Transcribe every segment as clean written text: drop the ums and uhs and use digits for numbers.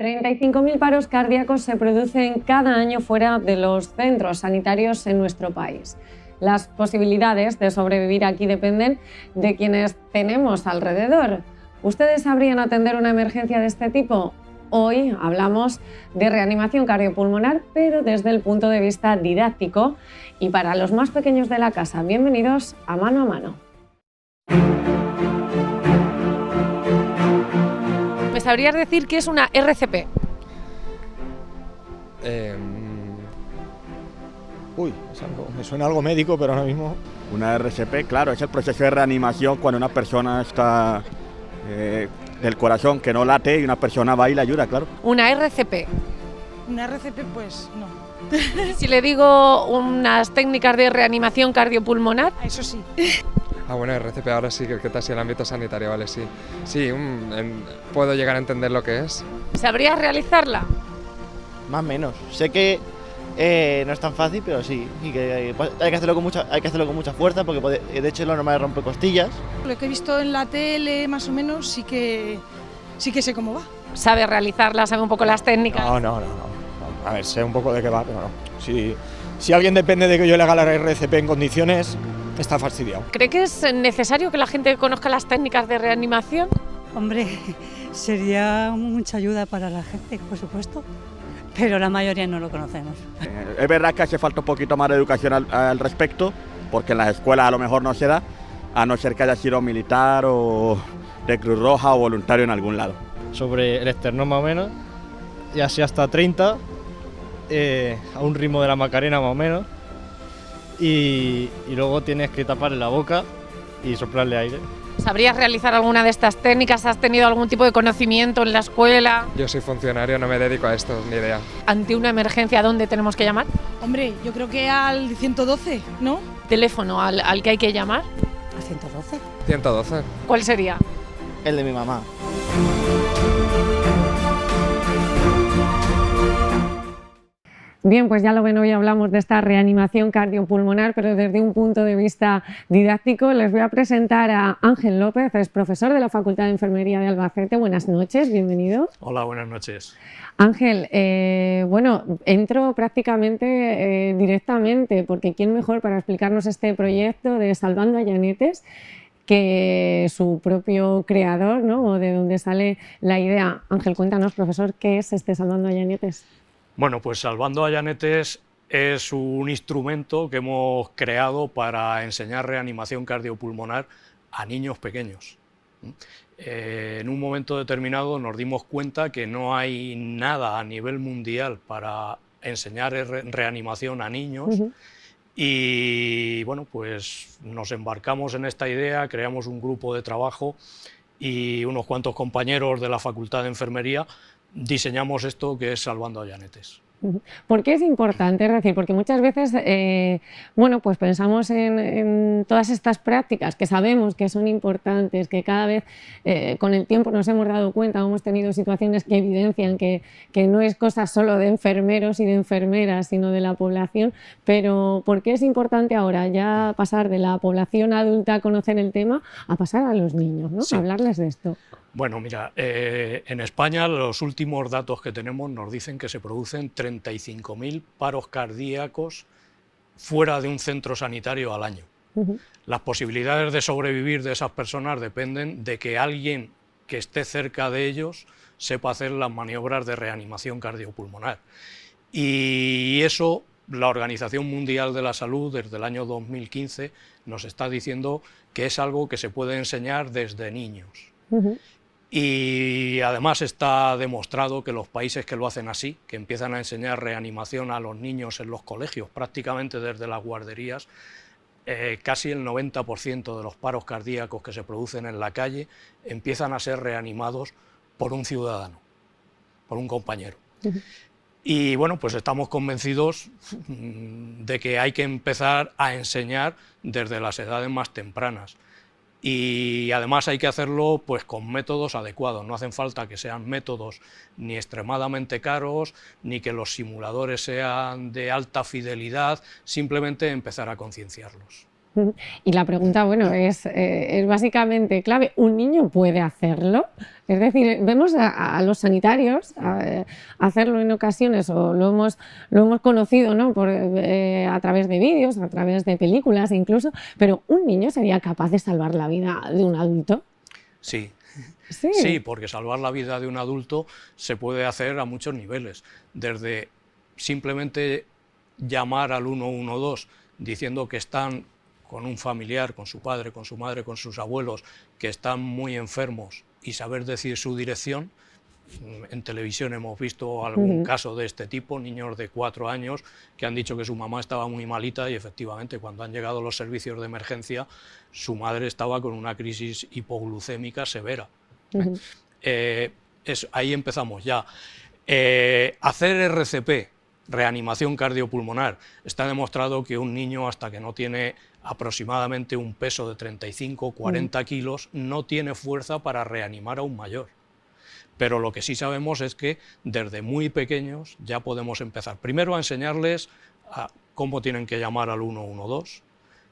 35.000 paros cardíacos se producen cada año fuera de los centros sanitarios en nuestro país. Las posibilidades de sobrevivir aquí dependen de quienes tenemos alrededor. ¿Ustedes sabrían atender una emergencia de este tipo? Hoy hablamos de reanimación cardiopulmonar, pero desde el punto de vista didáctico y para los más pequeños de la casa. Bienvenidos a Mano a Mano. ¿Me sabrías decir qué es una RCP? Me suena algo médico, pero ahora mismo... Una RCP, claro, es el proceso de reanimación cuando una persona está del corazón que no late y una persona va y le ayuda, claro. Una RCP. Una RCP, pues no. Si le digo unas técnicas de reanimación cardiopulmonar. Eso sí. Bueno, RCP ahora sí, que está así el ámbito sanitario, vale, sí. Sí, puedo llegar a entender lo que es. ¿Sabrías realizarla? Más o menos. Sé que no es tan fácil, pero sí. Y que hay que hacerlo con mucha fuerza, porque de hecho lo normal es romper costillas. Lo que he visto en la tele, más o menos, sí que sé cómo va. ¿Sabe realizarla? ¿Sabe un poco las técnicas? No. A ver, sé un poco de qué va, pero no. Si alguien depende de que yo le haga la RCP en condiciones, está fastidiado. ¿Cree que es necesario que la gente conozca las técnicas de reanimación? Hombre, sería mucha ayuda para la gente, por supuesto, pero la mayoría no lo conocemos. Es verdad que hace falta un poquito más de educación al respecto, porque en las escuelas a lo mejor no se da, a no ser que haya sido militar o de Cruz Roja o voluntario en algún lado. Sobre el esternón más o menos, y así hasta 30, a un ritmo de la Macarena más o menos, y luego tienes que taparle la boca y soplarle aire. ¿Sabrías realizar alguna de estas técnicas? ¿Has tenido algún tipo de conocimiento en la escuela? Yo soy funcionario, no me dedico a esto, ni idea. Ante una emergencia, ¿a dónde tenemos que llamar? Hombre, yo creo que al 112, ¿no? ¿Teléfono al que hay que llamar? ¿A 112? 112. ¿Cuál sería? El de mi mamá. Bien, pues ya lo ven, hoy hablamos de esta reanimación cardiopulmonar, pero desde un punto de vista didáctico. Les voy a presentar a Ángel López, es profesor de la Facultad de Enfermería de Albacete. Buenas noches, bienvenido. Hola, buenas noches. Ángel, entro prácticamente directamente, porque ¿quién mejor para explicarnos este proyecto de Salvando a Llanetes que su propio creador, ¿no? O de dónde sale la idea? Ángel, cuéntanos, profesor, ¿qué es este Salvando a Llanetes? Bueno, pues Salvando a Llanetes es un instrumento que hemos creado para enseñar reanimación cardiopulmonar a niños pequeños. En un momento determinado nos dimos cuenta que no hay nada a nivel mundial para enseñar reanimación a niños. Y bueno, pues nos embarcamos en esta idea, creamos un grupo de trabajo y unos cuantos compañeros de la Facultad de Enfermería diseñamos esto que es Salvando a Llanetes. ¿Por qué es importante? Es decir, porque muchas veces pues pensamos en todas estas prácticas que sabemos que son importantes, que cada vez con el tiempo nos hemos dado cuenta, hemos tenido situaciones que evidencian que no es cosa solo de enfermeros y de enfermeras, sino de la población. Pero ¿por qué es importante ahora ya pasar de la población adulta a conocer el tema a pasar a los niños, ¿no? Sí. A hablarles de esto? Bueno, mira, en España los últimos datos que tenemos nos dicen que se producen 35.000 paros cardíacos fuera de un centro sanitario al año. Las posibilidades de sobrevivir de esas personas dependen de que alguien que esté cerca de ellos sepa hacer las maniobras de reanimación cardiopulmonar. Y eso la Organización Mundial de la Salud desde el año 2015 nos está diciendo que es algo que se puede enseñar desde niños. Y además está demostrado que los países que lo hacen así, que empiezan a enseñar reanimación a los niños en los colegios, prácticamente desde las guarderías, casi el 90% de los paros cardíacos que se producen en la calle empiezan a ser reanimados por un ciudadano, por un compañero. Y bueno, pues estamos convencidos de que hay que empezar a enseñar desde las edades más tempranas. Y además hay que hacerlo pues con métodos adecuados, no hacen falta que sean métodos ni extremadamente caros, ni que los simuladores sean de alta fidelidad, simplemente empezar a concienciarlos. Y la pregunta, bueno, es básicamente clave. ¿Un niño puede hacerlo? Es decir, vemos a los sanitarios hacerlo en ocasiones, o lo hemos conocido, ¿no? A través de vídeos, a través de películas incluso, pero ¿un niño sería capaz de salvar la vida de un adulto? Sí. Sí. Sí, porque salvar la vida de un adulto se puede hacer a muchos niveles, desde simplemente llamar al 112 diciendo que están con un familiar, con su padre, con su madre, con sus abuelos, que están muy enfermos y saber decir su dirección. En televisión hemos visto algún caso de este tipo, niños de 4 años que han dicho que su mamá estaba muy malita y efectivamente cuando han llegado los servicios de emergencia su madre estaba con una crisis hipoglucémica severa. Ahí empezamos ya. Hacer RCP, reanimación cardiopulmonar, está demostrado que un niño hasta que no tiene aproximadamente un peso de 35-40 kilos no tiene fuerza para reanimar a un mayor. Pero lo que sí sabemos es que desde muy pequeños ya podemos empezar primero a enseñarles a cómo tienen que llamar al 112,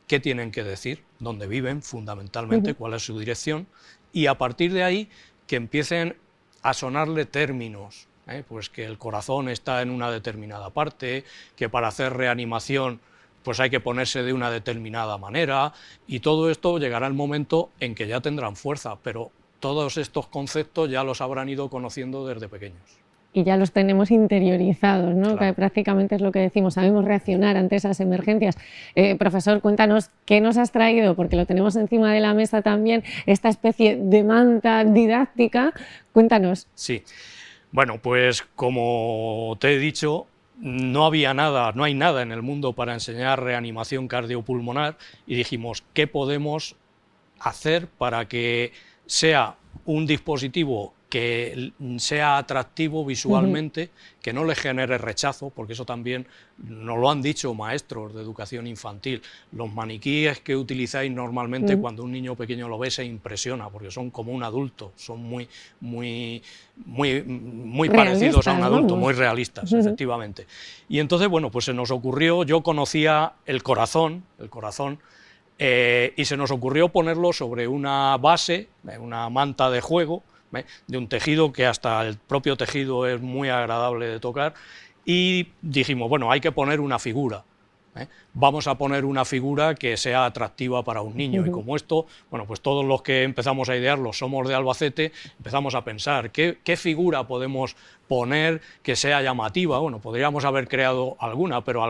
qué tienen que decir, dónde viven fundamentalmente, cuál es su dirección, y a partir de ahí que empiecen a sonarle términos, pues que el corazón está en una determinada parte, que para hacer reanimación pues hay que ponerse de una determinada manera, y todo esto llegará el momento en que ya tendrán fuerza, pero todos estos conceptos ya los habrán ido conociendo desde pequeños. Y ya los tenemos interiorizados, ¿no? Claro. Que prácticamente es lo que decimos, sabemos reaccionar ante esas emergencias. Profesor, cuéntanos qué nos has traído, porque lo tenemos encima de la mesa también, esta especie de manta didáctica. Cuéntanos. Sí, bueno, pues como te he dicho, no hay nada en el mundo para enseñar reanimación cardiopulmonar y dijimos, ¿qué podemos hacer para que sea un dispositivo que sea atractivo visualmente, que no le genere rechazo, porque eso también nos lo han dicho maestros de educación infantil. Los maniquíes que utilizáis normalmente cuando un niño pequeño lo ve se impresiona, porque son como un adulto, son muy parecidos a un adulto, muy realistas, efectivamente. Y entonces, bueno, pues se nos ocurrió, yo conocía el corazón, y se nos ocurrió ponerlo sobre una base, una manta de juego, de un tejido que hasta el propio tejido es muy agradable de tocar, y dijimos, bueno, hay que poner una figura. Vamos a poner una figura que sea atractiva para un niño, y como esto, bueno, pues todos los que empezamos a idearlo somos de Albacete, empezamos a pensar qué figura podemos poner que sea llamativa. Bueno, podríamos haber creado alguna, pero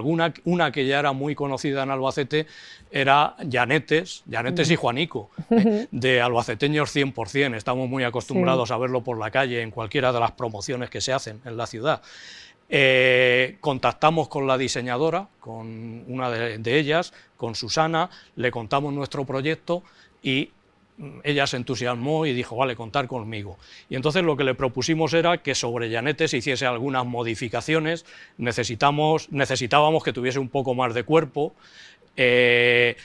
una que ya era muy conocida en Albacete era Llanetes y Juanico, de albaceteños 100%, estamos muy acostumbrados a verlo por la calle en cualquiera de las promociones que se hacen en la ciudad. Contactamos con la diseñadora, con una de ellas, con Susana, le contamos nuestro proyecto y ella se entusiasmó y dijo, vale, contar conmigo. Y entonces lo que le propusimos era que sobre Llanetes hiciese algunas modificaciones, necesitábamos que tuviese un poco más de cuerpo, que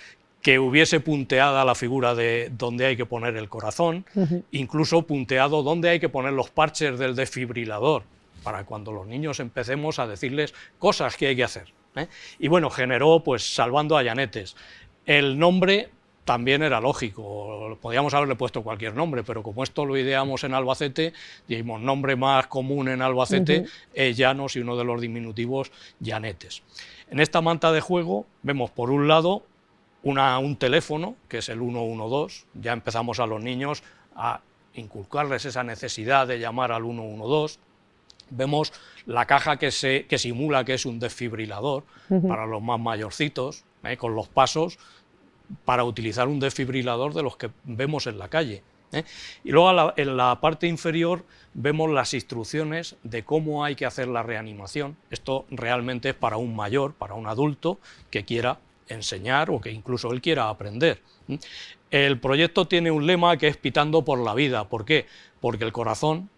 hubiese punteada la figura de donde hay que poner el corazón, incluso punteado donde hay que poner los parches del desfibrilador, para cuando los niños empecemos a decirles cosas que hay que hacer. Y bueno, generó, pues, Salvando a Llanetes. El nombre también era lógico, podíamos haberle puesto cualquier nombre, pero como esto lo ideamos en Albacete, dijimos, nombre más común en Albacete es Llanos, y uno de los diminutivos, Llanetes. En esta manta de juego vemos por un lado un teléfono, que es el 112, ya empezamos a los niños a inculcarles esa necesidad de llamar al 112, vemos la caja que simula que es un desfibrilador para los más mayorcitos, con los pasos para utilizar un desfibrilador de los que vemos en la calle. Y luego en la parte inferior vemos las instrucciones de cómo hay que hacer la reanimación. Esto realmente es para un mayor, para un adulto que quiera enseñar o que incluso él quiera aprender. El proyecto tiene un lema que es pitando por la vida. ¿Por qué? Porque el corazón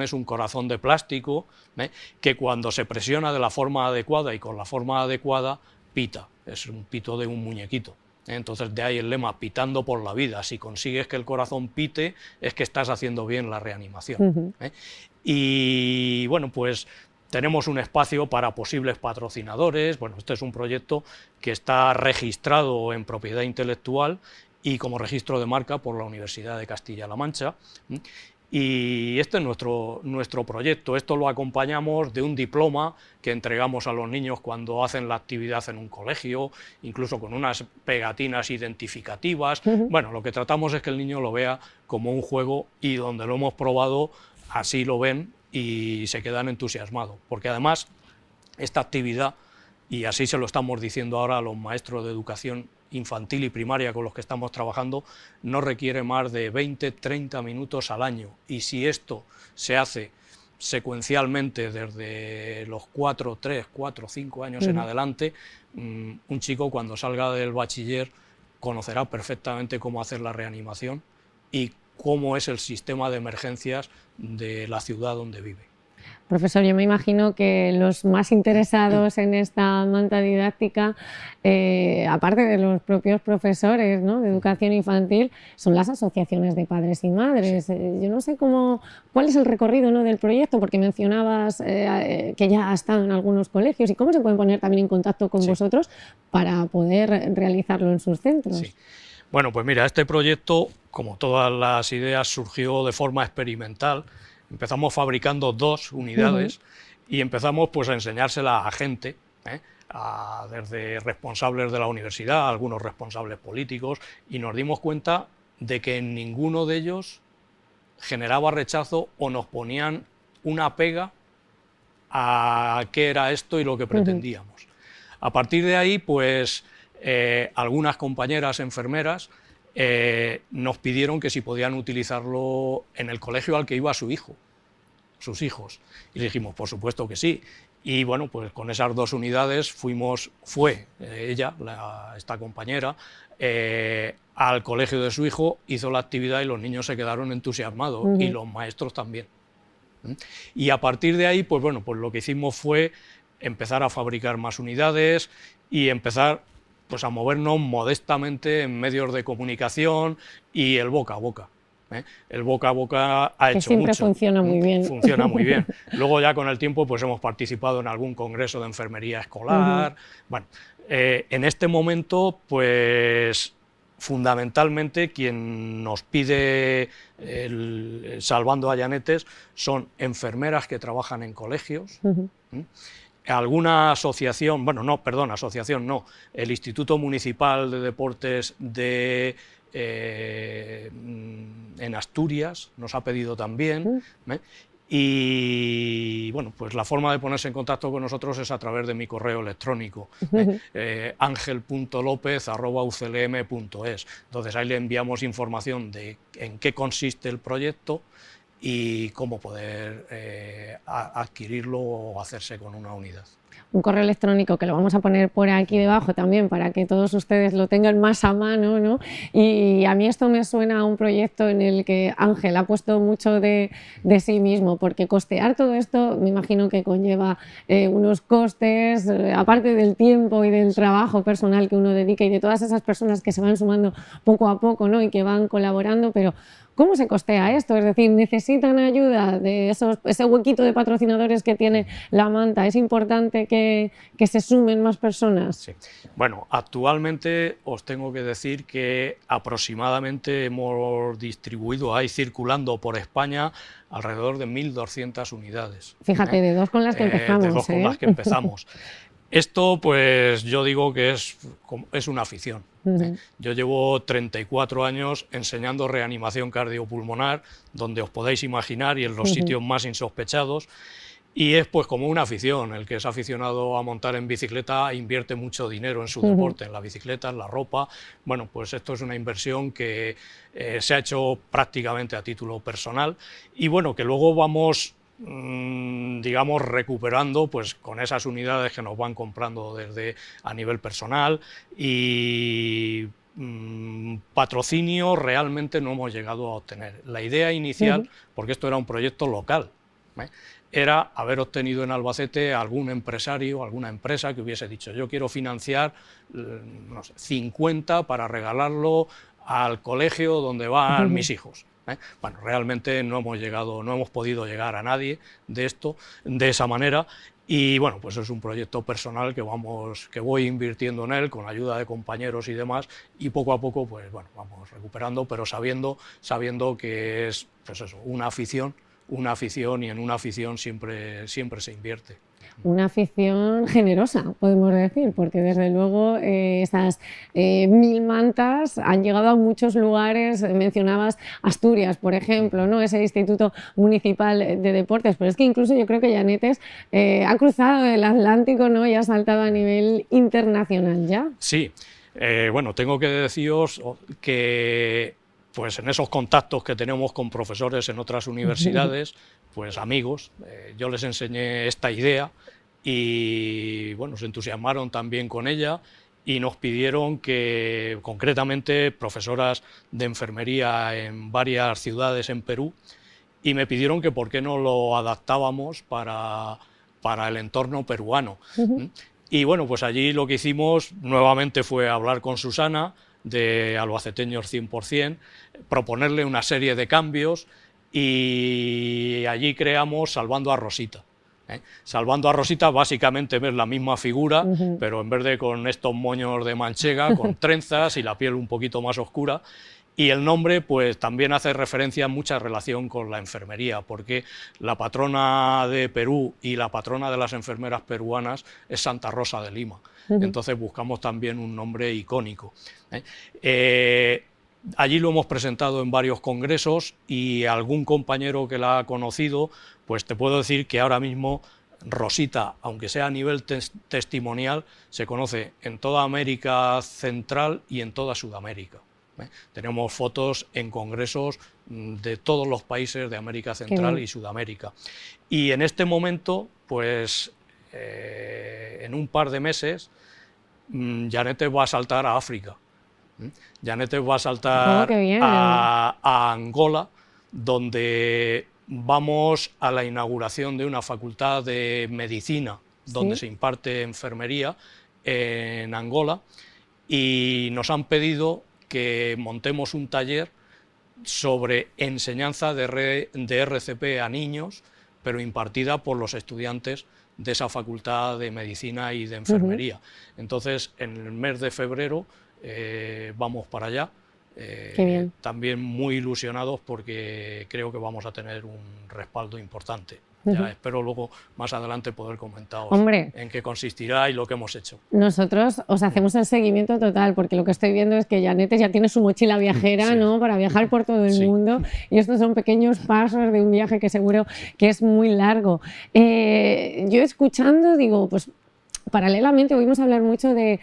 es un corazón de plástico, que cuando se presiona de la forma adecuada y con la forma adecuada, pita. Es un pito de un muñequito. Entonces de ahí el lema, pitando por la vida. Si consigues que el corazón pite, es que estás haciendo bien la reanimación. Y bueno, pues Tenemos un espacio para posibles patrocinadores. Bueno, este es un proyecto que está registrado en propiedad intelectual y como registro de marca por la Universidad de Castilla-La Mancha. Y este es nuestro proyecto. Esto lo acompañamos de un diploma que entregamos a los niños cuando hacen la actividad en un colegio, incluso con unas pegatinas identificativas. Bueno, lo que tratamos es que el niño lo vea como un juego, y donde lo hemos probado así lo ven y se quedan entusiasmados, porque además esta actividad, y así se lo estamos diciendo ahora a los maestros de educación infantil y primaria con los que estamos trabajando, no requiere más de 20-30 minutos al año, y si esto se hace secuencialmente desde los 3, 4, 5 años en adelante, un chico cuando salga del bachiller conocerá perfectamente cómo hacer la reanimación y cómo es el sistema de emergencias de la ciudad donde vive. Profesor, yo me imagino que los más interesados en esta manta didáctica, aparte de los propios profesores, ¿no?, de educación infantil, son las asociaciones de padres y madres. Yo no sé cuál es el recorrido, ¿no?, del proyecto, porque mencionabas que ya ha estado en algunos colegios, y cómo se pueden poner también en contacto con vosotros para poder realizarlo en sus centros. Sí. Bueno, pues mira, este proyecto, como todas las ideas, surgió de forma experimental. Empezamos fabricando 2 unidades y empezamos pues a enseñárselas a gente, desde responsables de la universidad, algunos responsables políticos, y nos dimos cuenta de que en ninguno de ellos generaba rechazo o nos ponían una pega a qué era esto y lo que pretendíamos. A partir de ahí, pues algunas compañeras enfermeras nos pidieron que si podían utilizarlo en el colegio al que iba sus hijos, y le dijimos, por supuesto que sí. Y bueno, pues con esas 2 unidades fue ella, esta compañera, al colegio de su hijo, hizo la actividad y los niños se quedaron entusiasmados, y los maestros también. Y a partir de ahí, pues bueno, pues lo que hicimos fue empezar a fabricar más unidades y empezar pues a movernos modestamente en medios de comunicación y el boca a boca. El boca a boca ha hecho siempre mucho. Funciona muy bien. Funciona muy bien. Luego ya con el tiempo pues hemos participado en algún congreso de enfermería escolar. Bueno, en este momento pues fundamentalmente quien nos pide el Salvando a Llanetes son enfermeras que trabajan en colegios, alguna asociación, asociación no, el Instituto Municipal de Deportes en Asturias nos ha pedido también, y bueno, pues la forma de ponerse en contacto con nosotros es a través de mi correo electrónico, angel.lopez@uclm.es. Entonces ahí le enviamos información de en qué consiste el proyecto y cómo poder adquirirlo o hacerse con una unidad. Un correo electrónico que lo vamos a poner por aquí debajo también para que todos ustedes lo tengan más a mano, ¿no? Y a mí esto me suena a un proyecto en el que Ángel ha puesto mucho de sí mismo, porque costear todo esto me imagino que conlleva unos costes, aparte del tiempo y del trabajo personal que uno dedica y de todas esas personas que se van sumando poco a poco, ¿no?, y que van colaborando, pero ¿cómo se costea esto? Es decir, ¿necesitan ayuda de ese huequito de patrocinadores que tiene la manta? ¿Es importante que se sumen más personas? Sí. Bueno, actualmente os tengo que decir que aproximadamente hemos distribuido, hay circulando por España alrededor de 1.200 unidades. Fíjate, de 2 con las que empezamos. De 2 con las que empezamos. Esto, pues yo digo que es una afición. Yo llevo 34 años enseñando reanimación cardiopulmonar, donde os podéis imaginar, y en los sitios más insospechados, y es pues como una afición. El que es aficionado a montar en bicicleta invierte mucho dinero en su deporte, en la bicicleta, en la ropa. Bueno, pues esto es una inversión que se ha hecho prácticamente a título personal, y bueno, que luego vamos digamos recuperando pues con esas unidades que nos van comprando desde a nivel personal, y patrocinio realmente no hemos llegado a obtener. La idea inicial, porque esto era un proyecto local, era haber obtenido en Albacete algún empresario, alguna empresa que hubiese dicho yo quiero financiar no sé, 50 para regalarlo al colegio donde van mis hijos. Bueno, realmente no hemos podido llegar a nadie de esto, de esa manera, y bueno, pues es un proyecto personal que voy invirtiendo en él con ayuda de compañeros y demás, y poco a poco pues bueno, vamos recuperando, pero sabiendo que es pues eso, una afición, y en una afición siempre se invierte. Una afición generosa, podemos decir, porque desde luego esas 1000 mantas han llegado a muchos lugares. Mencionabas Asturias, por ejemplo, ¿no? Ese Instituto Municipal de Deportes, pero es que incluso yo creo que Llanetes ha cruzado el Atlántico, ¿no? Y ha saltado a nivel internacional ya. Sí, bueno, tengo que deciros que pues en esos contactos que tenemos con profesores en otras universidades, pues amigos, yo les enseñé esta idea y bueno, se entusiasmaron también con ella y nos pidieron que, concretamente, profesoras de enfermería en varias ciudades en Perú, y me pidieron que por qué no lo adaptábamos para el entorno peruano. Y bueno, pues allí lo que hicimos nuevamente fue hablar con Susana, de Albaceteños 100%, proponerle una serie de cambios, y allí creamos Salvando a Rosita. Salvando a Rosita básicamente es la misma figura, pero en vez de con estos moños de manchega, con trenzas y la piel un poquito más oscura. Y el nombre pues también hace referencia en mucha relación con la enfermería, porque la patrona de Perú y la patrona de las enfermeras peruanas es Santa Rosa de Lima. Entonces buscamos también un nombre icónico. Allí lo hemos presentado en varios congresos, y algún compañero que la ha conocido, pues te puedo decir que ahora mismo Rosita, aunque sea a nivel testimonial, se conoce en toda América Central y en toda Sudamérica. Tenemos fotos en congresos de todos los países de América Central y Sudamérica. Y en este momento, pues en un par de meses, Llanetes va a saltar a África. Llanetes va a saltar a Angola, donde vamos a la inauguración de una facultad de medicina, donde se imparte enfermería en Angola, y nos han pedido que montemos un taller sobre enseñanza de RCP a niños, pero impartida por los estudiantes de esa facultad de medicina y de enfermería. Entonces, en el mes de febrero vamos para allá, también muy ilusionados porque creo que vamos a tener un respaldo importante. Ya espero luego más adelante poder comentaros en qué consistirá y lo que hemos hecho. Nosotros os hacemos el seguimiento total, porque lo que estoy viendo es que Llanetes ya tiene su mochila viajera, ¿no? Para viajar por todo el mundo, y estos son pequeños pasos de un viaje que seguro que es muy largo. Yo escuchando digo, pues paralelamente oímos hablar mucho de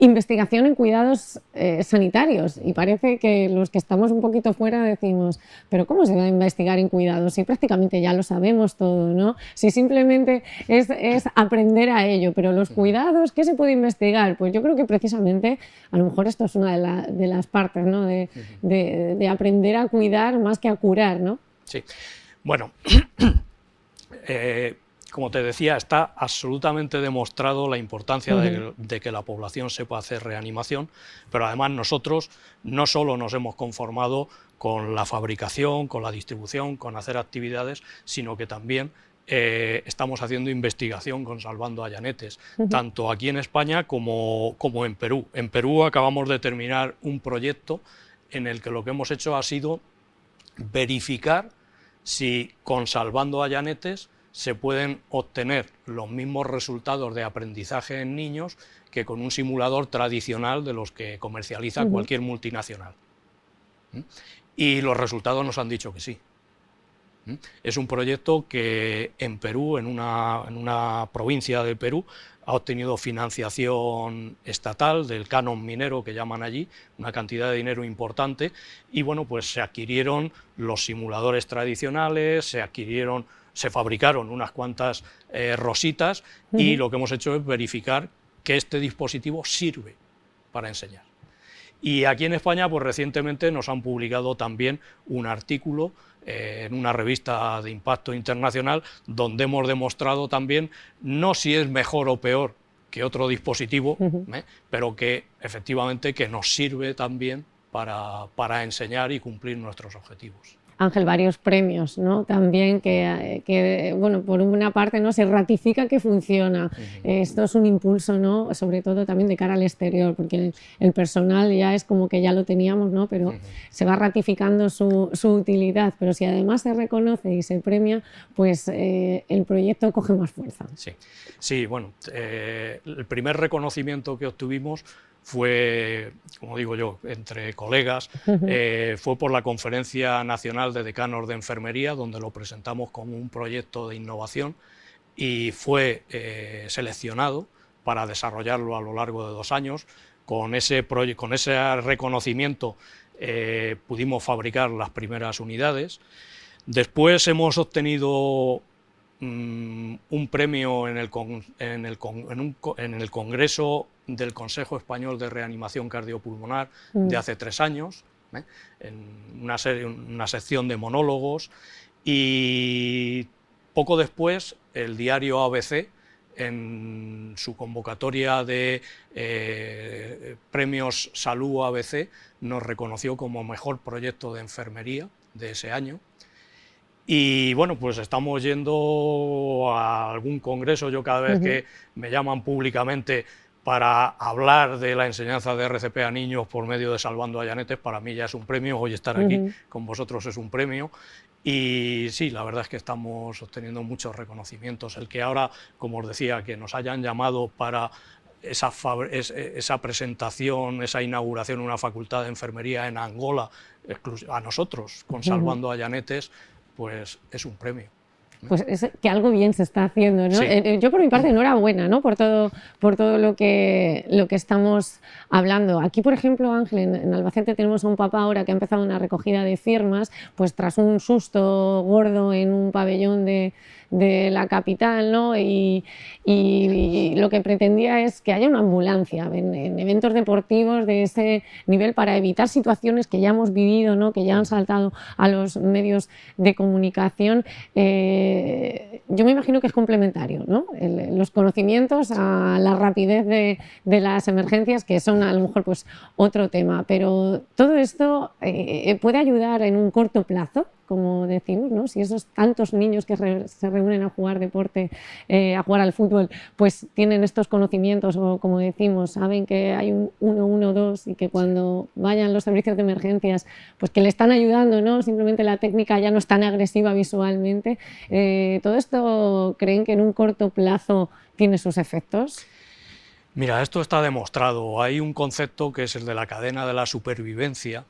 investigación en cuidados sanitarios, y parece que los que estamos un poquito fuera decimos, pero ¿cómo se va a investigar en cuidados? Si prácticamente ya lo sabemos todo, ¿no? Si simplemente es aprender a ello, pero los cuidados, ¿qué se puede investigar? Pues yo creo que precisamente a lo mejor esto es una de las partes, ¿no? de aprender a cuidar más que a curar, ¿no? Sí, bueno, como te decía, está absolutamente demostrado la importancia de que la población sepa hacer reanimación, pero además nosotros no solo nos hemos conformado con la fabricación, con la distribución, con hacer actividades, sino que también estamos haciendo investigación con Salvando a Llanetes, tanto aquí en España como en Perú. En Perú acabamos de terminar un proyecto en el que lo que hemos hecho ha sido verificar si con Salvando a Llanetes se pueden obtener los mismos resultados de aprendizaje en niños que con un simulador tradicional de los que comercializa cualquier multinacional. Y los resultados nos han dicho que sí. Es un proyecto que en Perú, en una provincia de Perú, ha obtenido financiación estatal del canon minero que llaman allí, una cantidad de dinero importante, y bueno, pues se adquirieron los simuladores tradicionales, se fabricaron unas cuantas rositas, y lo que hemos hecho es verificar que este dispositivo sirve para enseñar. Y aquí en España, pues recientemente nos han publicado también un artículo en una revista de impacto internacional, donde hemos demostrado también, no si es mejor o peor que otro dispositivo, pero que efectivamente que nos sirve también para enseñar y cumplir nuestros objetivos. Ángel, varios premios, ¿no? También que bueno, por una parte, ¿no?, se ratifica que funciona. Esto es un impulso, ¿no?, sobre todo también de cara al exterior, porque el personal ya es como que ya lo teníamos, ¿no?, pero se va ratificando su utilidad. Pero si además se reconoce y se premia, pues el proyecto coge más fuerza. Sí, bueno, el primer reconocimiento que obtuvimos fue, como digo yo, entre colegas, fue por la Conferencia Nacional de Decanos de Enfermería, donde lo presentamos como un proyecto de innovación y fue seleccionado para desarrollarlo a lo largo de 2 años. Con ese reconocimiento pudimos fabricar las primeras unidades. Después hemos obtenido un premio en el Congreso del Consejo Español de Reanimación Cardiopulmonar de hace 3 años, en una sección de monólogos, y poco después el diario ABC, en su convocatoria de premios Salud ABC, nos reconoció como mejor proyecto de enfermería de ese año. Y bueno, pues estamos yendo a algún congreso. Yo cada vez que me llaman públicamente para hablar de la enseñanza de RCP a niños por medio de Salvando a Llanetes, para mí ya es un premio. Hoy estar aquí con vosotros es un premio. Y sí, la verdad es que estamos obteniendo muchos reconocimientos. El que ahora, como os decía, que nos hayan llamado para esa presentación, esa inauguración de una facultad de enfermería en Angola, a nosotros, con Salvando a Llanetes, pues es un premio. Pues es que algo bien se está haciendo, ¿no? Sí. Yo por mi parte enhorabuena, ¿no?, por todo lo que estamos hablando. Aquí, por ejemplo, Ángel, en Albacete tenemos a un papá ahora que ha empezado una recogida de firmas, pues tras un susto gordo en un pabellón de la capital, ¿no? Y lo que pretendía es que haya una ambulancia en eventos deportivos de ese nivel para evitar situaciones que ya hemos vivido, ¿no?, que ya han saltado a los medios de comunicación. Yo me imagino que es complementario, ¿no?, los conocimientos a la rapidez de las emergencias, que son a lo mejor pues otro tema, pero todo esto puede ayudar en un corto plazo, como decimos, ¿no? Si esos tantos niños que se reúnen a jugar deporte, a jugar al fútbol, pues tienen estos conocimientos, o como decimos, saben que hay un 112 y que cuando vayan los servicios de emergencias, pues que le están ayudando, ¿no? Simplemente la técnica ya no es tan agresiva visualmente. ¿Todo esto creen que en un corto plazo tiene sus efectos? Mira, esto está demostrado. Hay un concepto que es el de la cadena de la supervivencia.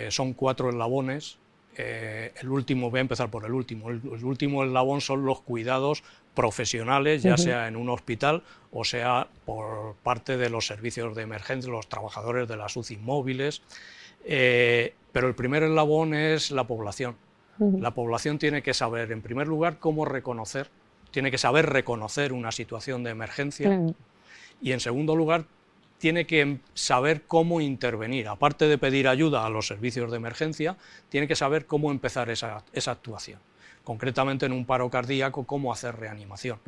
Son 4 eslabones. El último, voy a empezar por el último. El último eslabón son los cuidados profesionales, ya sea en un hospital o sea por parte de los servicios de emergencia, los trabajadores de las UCI móviles. Pero el primer eslabón es la población. La población tiene que saber, en primer lugar, cómo reconocer, tiene que saber reconocer una situación de emergencia, y en segundo lugar, tiene que saber cómo intervenir. Aparte de pedir ayuda a los servicios de emergencia, tiene que saber cómo empezar esa actuación. Concretamente en un paro cardíaco, cómo hacer reanimación.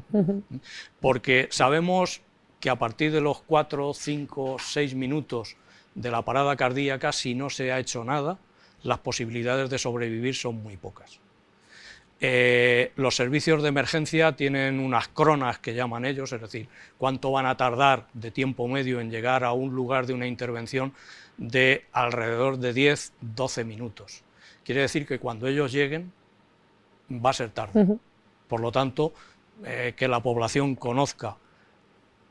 Porque sabemos que a partir de los 4, 5, 6 minutos de la parada cardíaca, si no se ha hecho nada, las posibilidades de sobrevivir son muy pocas. Los servicios de emergencia tienen unas cronas que llaman ellos, es decir, cuánto van a tardar de tiempo medio en llegar a un lugar de una intervención, de alrededor de 10-12 minutos. Quiere decir que cuando ellos lleguen va a ser tarde. Por lo tanto, que la población conozca,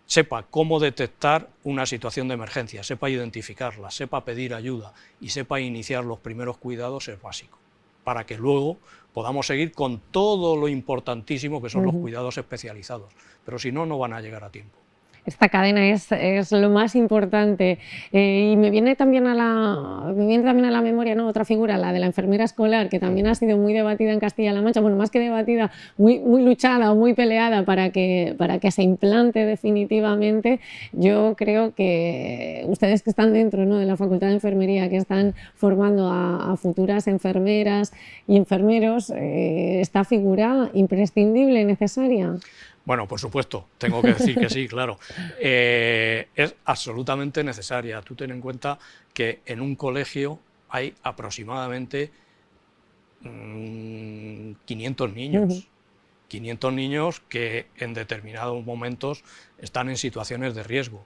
sepa cómo detectar una situación de emergencia, sepa identificarla, sepa pedir ayuda y sepa iniciar los primeros cuidados es básico, para que luego podamos seguir con todo lo importantísimo que son los cuidados especializados, pero si no, no van a llegar a tiempo. Esta cadena es lo más importante. Y me viene también a la memoria, ¿no?, otra figura, la de la enfermera escolar, que también ha sido muy debatida en Castilla-La Mancha, bueno, más que debatida, muy luchada o muy peleada para que se implante definitivamente. Yo creo que ustedes que están dentro, ¿no?, de la Facultad de Enfermería, que están formando a futuras enfermeras y enfermeros, esta figura imprescindible, necesaria. Bueno, por supuesto, tengo que decir que sí, claro. Es absolutamente necesaria. Tú ten en cuenta que en un colegio hay aproximadamente 500 niños. 500 niños que en determinados momentos están en situaciones de riesgo.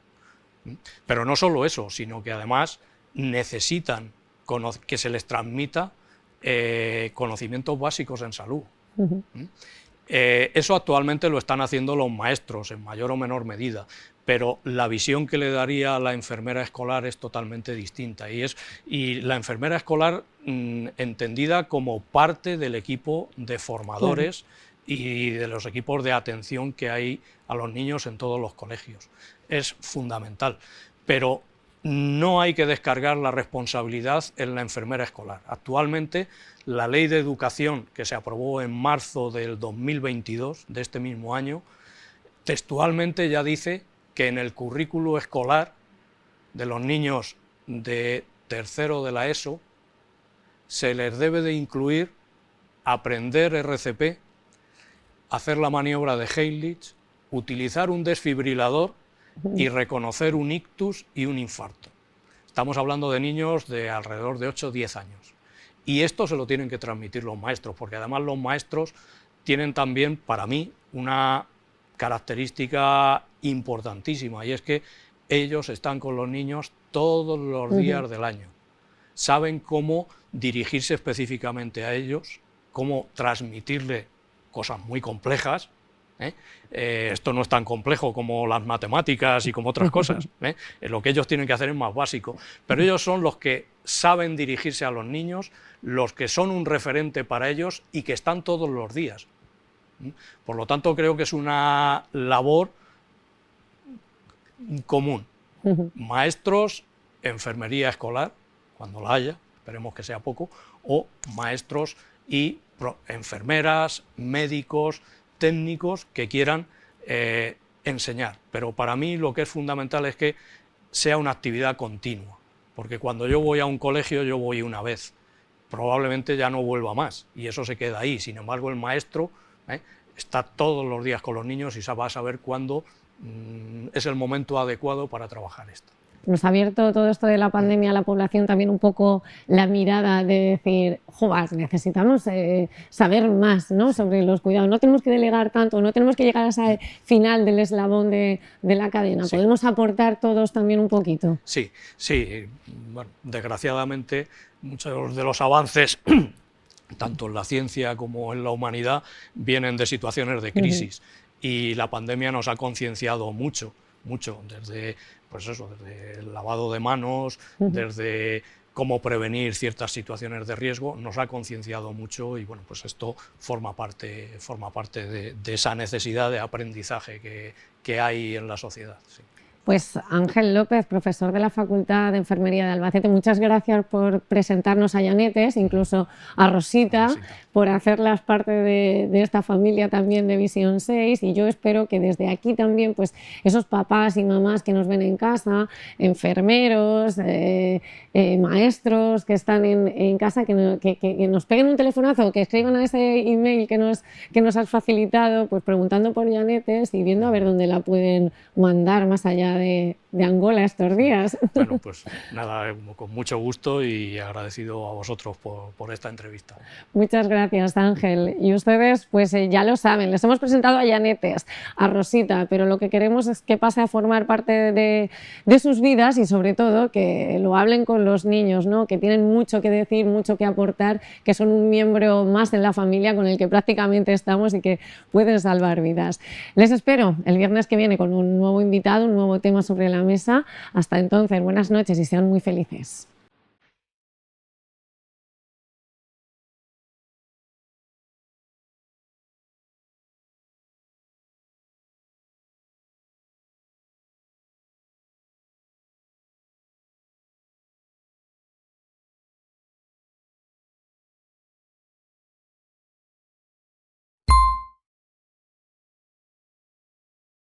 Pero no solo eso, sino que además necesitan que se les transmita conocimientos básicos en salud. Eso actualmente lo están haciendo los maestros en mayor o menor medida, pero la visión que le daría a la enfermera escolar es totalmente distinta, y la enfermera escolar entendida como parte del equipo de formadores y de los equipos de atención que hay a los niños en todos los colegios. Es fundamental, pero no hay que descargar la responsabilidad en la enfermera escolar. Actualmente, la Ley de Educación, que se aprobó en marzo del 2022, de este mismo año, textualmente ya dice que en el currículo escolar de los niños de tercero de la ESO se les debe de incluir aprender RCP, hacer la maniobra de Heimlich, utilizar un desfibrilador y reconocer un ictus y un infarto. Estamos hablando de niños de alrededor de 8 o 10 años. Y esto se lo tienen que transmitir los maestros, porque además los maestros tienen también, para mí, una característica importantísima, y es que ellos están con los niños todos los días del año. Saben cómo dirigirse específicamente a ellos, cómo transmitirle cosas muy complejas. Esto no es tan complejo como las matemáticas y como otras cosas. Lo que ellos tienen que hacer es más básico, pero ellos son los que saben dirigirse a los niños, los que son un referente para ellos y que están todos los días. Por lo tanto, creo que es una labor común. Maestros, enfermería escolar, cuando la haya, esperemos que sea poco, o maestros y enfermeras, médicos, técnicos que quieran enseñar. Pero para mí lo que es fundamental es que sea una actividad continua, porque cuando yo voy a un colegio yo voy una vez, probablemente ya no vuelva más y eso se queda ahí. Sin embargo, el maestro está todos los días con los niños y va a saber cuándo es el momento adecuado para trabajar esto. Nos ha abierto todo esto de la pandemia a la población también un poco la mirada de decir, joder, necesitamos saber más, ¿no?, sobre los cuidados. No tenemos que delegar tanto, no tenemos que llegar a ese final del eslabón de la cadena. Sí. ¿Podemos aportar todos también un poquito? Sí, sí. Bueno, desgraciadamente muchos de los avances tanto en la ciencia como en la humanidad vienen de situaciones de crisis y la pandemia nos ha concienciado mucho, desde, pues eso, desde el lavado de manos, desde cómo prevenir ciertas situaciones de riesgo, nos ha concienciado mucho y bueno, pues esto forma parte de esa necesidad de aprendizaje que hay en la sociedad. Sí. Pues Ángel López, profesor de la Facultad de Enfermería de Albacete, muchas gracias por presentarnos a Llanetes, incluso a Rosita, por hacerlas parte de esta familia también de Visión 6, y yo espero que desde aquí también pues esos papás y mamás que nos ven en casa, enfermeros, maestros que están en casa, que nos peguen un telefonazo, que escriban a ese email que nos has facilitado, pues preguntando por Llanetes y viendo a ver dónde la pueden mandar más allá de Angola estos días. Bueno, pues nada, con mucho gusto y agradecido a vosotros por esta entrevista. Muchas gracias, Ángel. Y ustedes, pues ya lo saben, les hemos presentado a Llanetes, a Rosita, pero lo que queremos es que pase a formar parte de sus vidas y sobre todo que lo hablen con los niños, ¿no?, que tienen mucho que decir, mucho que aportar, que son un miembro más en la familia con el que prácticamente estamos y que pueden salvar vidas. Les espero el viernes que viene con un nuevo invitado, un nuevo tema sobre la mesa. Hasta entonces, buenas noches y sean muy felices.